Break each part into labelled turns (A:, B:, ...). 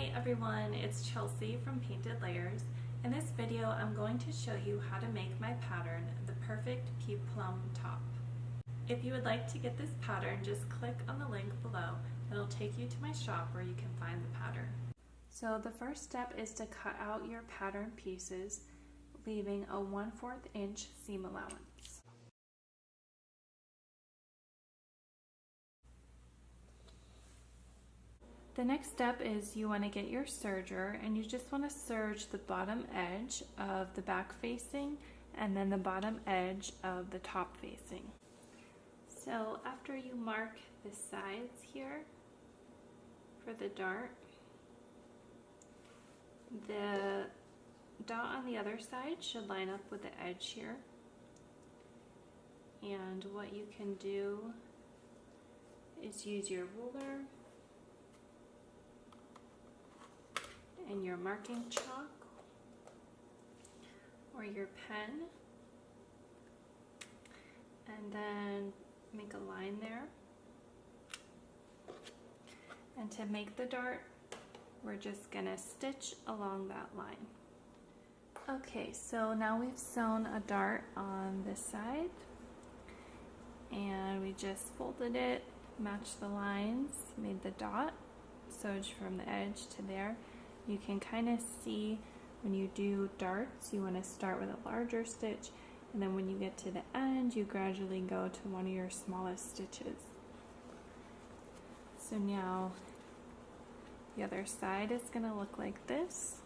A: Hi everyone, it's Chelsea from Painted Layers. In this video, I'm going to show you how to make my pattern, the Perfect Peplum top. If you would like to get this pattern, just click on the link below. It'll take you to my shop where you can find the pattern. So the first step is to cut out your pattern pieces, leaving a 1/4 inch seam allowance. The next step is you want to get your serger, and you just want to serge the bottom edge of the back facing and then the bottom edge of the top facing. So after you mark the sides here for the dart, the dot on the other side should line up with the edge here. And what you can do is use your ruler and your marking chalk or your pen, and then make a line there. And to make the dart, we're just gonna stitch along that line. Okay, so now we've sewn a dart on this side, and we just folded it, matched the lines, made the dot, sewed from the edge to there. You can kind of see when you do darts, you want to start with a larger stitch, and then when you get to the end, you gradually go to one of your smallest stitches. So now the other side is going to look like this,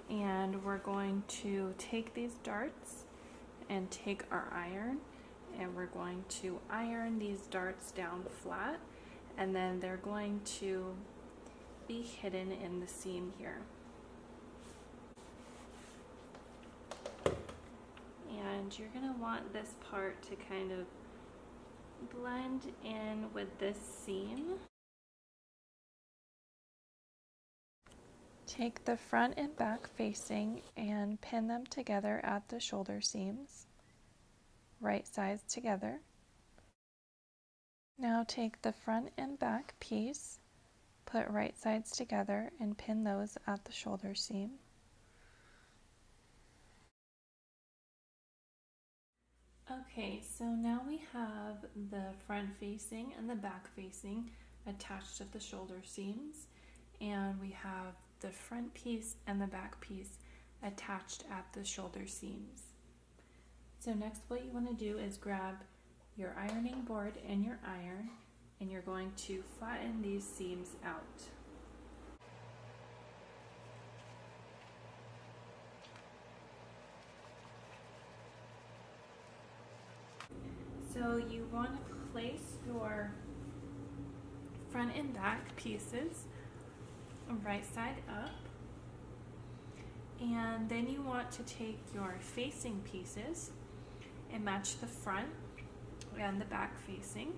A: and we're going to take these darts and take our iron, and we're going to iron these darts down flat, and then they're going to be hidden in the seam here. And you're going to want this part to kind of blend in with this seam. Take the front and back facing and pin them together at the shoulder seams, right sides together. Now take the front and back piece, put right sides together and pin those at the shoulder seam. Okay, so now we have the front facing and the back facing attached at the shoulder seams, and we have the front piece and the back piece attached at the shoulder seams. So next what you want to do is grab your ironing board and your iron, and you're going to flatten these seams out. So you want to place your front and back pieces right side up, and then you want to take your facing pieces and match the front and the back facing.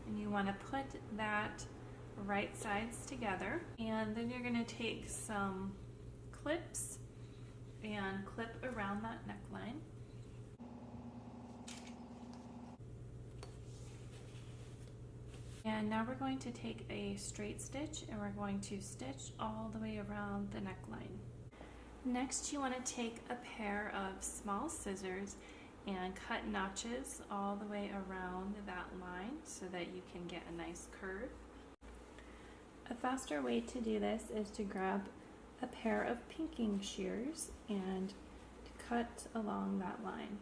A: And you want to put that right sides together, and then you're going to take some clips and clip around that neckline. And now we're going to take a straight stitch and we're going to stitch all the way around the neckline. Next, you want to take a pair of small scissors and cut notches all the way around that line so that you can get a nice curve. A faster way to do this is to grab a pair of pinking shears and to cut along that line.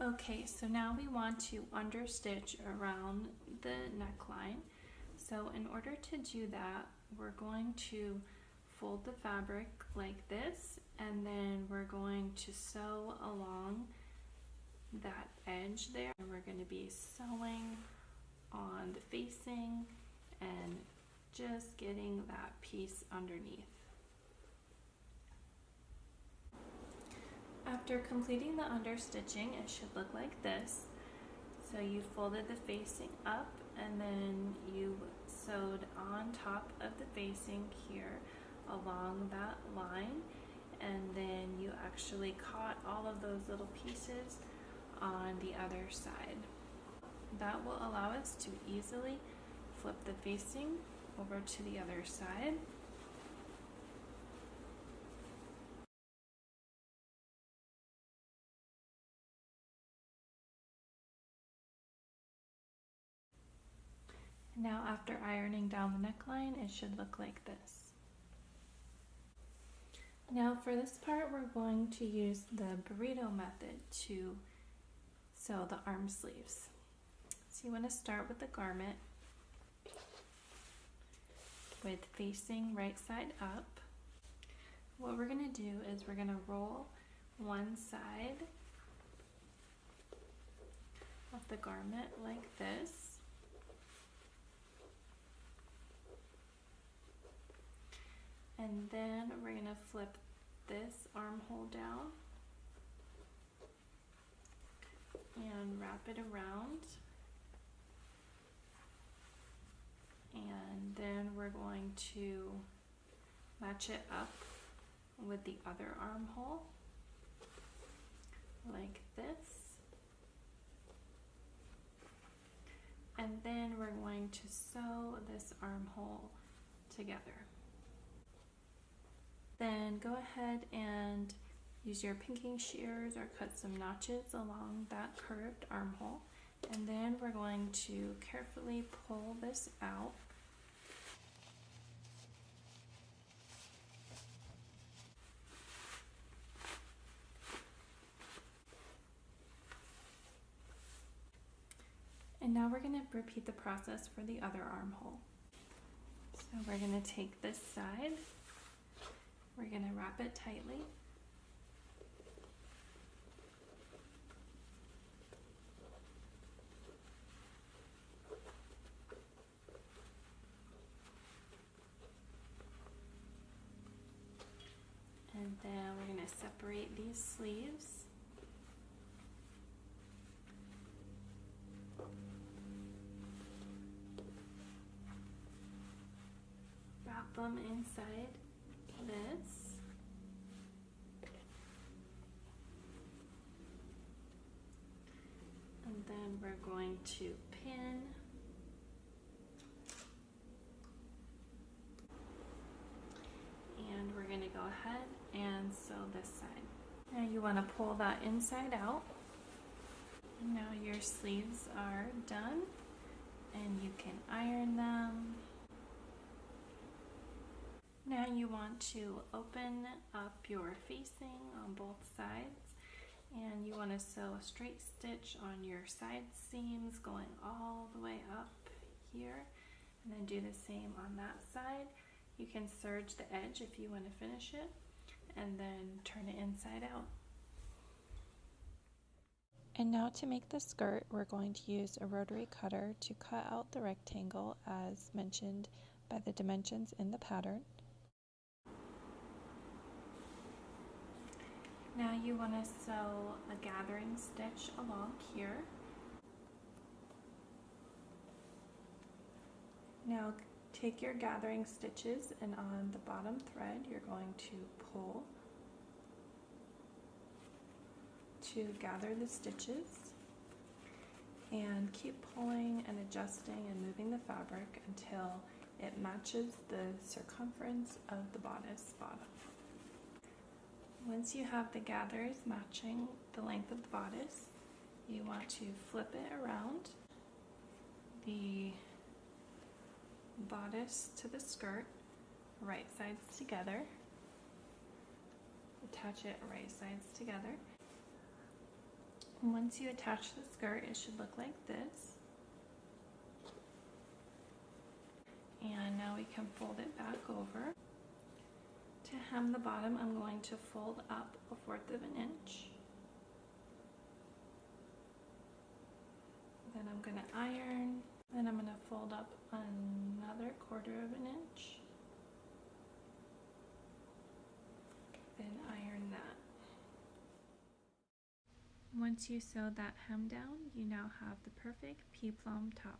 A: Okay, so now we want to understitch around the neckline. So in order to do that, we're going to fold the fabric like this, and then we're going to sew along that edge there, and we're going to be sewing on the facing and just getting that piece underneath. After completing the understitching, it should look like this. So you folded the facing up, and then you sewed on top of the facing here along that line, and then you actually caught all of those little pieces on the other side. That will allow us to easily flip the facing over to the other side. Now after ironing down the neckline, it should look like this. Now for this part, we're going to use the burrito method to sew the arm sleeves. So you want to start with the garment with facing right side up. What we're going to do is we're going to roll one side of the garment like this. And then we're going to flip this armhole down and wrap it around. And then we're going to match it up with the other armhole like this. And then we're going to sew this armhole together. Then go ahead and use your pinking shears or cut some notches along that curved armhole. And then we're going to carefully pull this out. And now we're going to repeat the process for the other armhole. So we're going to take this side. We're going to wrap it tightly. And then we're going to separate these sleeves. Wrap them inside this. And then we're going to pin. And we're going to go ahead and sew this side. Now you want to pull that inside out. And now your sleeves are done and you can iron them. Now you want to open up your facing on both sides, and you want to sew a straight stitch on your side seams going all the way up here, and then do the same on that side. You can serge the edge if you want to finish it, and then turn it inside out. And now to make the skirt, we're going to use a rotary cutter to cut out the rectangle as mentioned by the dimensions in the pattern. Now you want to sew a gathering stitch along here. Now take your gathering stitches, and on the bottom thread you're going to pull to gather the stitches, and keep pulling and adjusting and moving the fabric until it matches the circumference of the bodice bottom. Once you have the gathers matching the length of the bodice, you want to flip it around the bodice to the skirt, right sides together. Attach it right sides together. And once you attach the skirt, it should look like this. And now we can fold it back over. To hem the bottom, I'm going to fold up 1/4 of an inch. Then I'm going to iron. Then I'm going to fold up another 1/4 of an inch. Then iron that. Once you sew that hem down, you now have the perfect peplum top.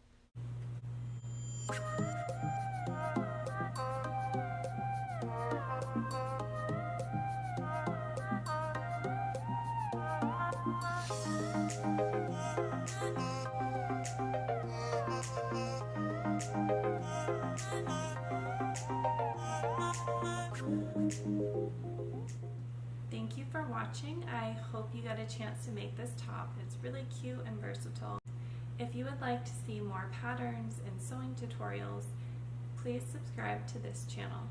A: watching. I hope you got a chance to make this top. It's really cute and versatile. If you would like to see more patterns and sewing tutorials, please subscribe to this channel.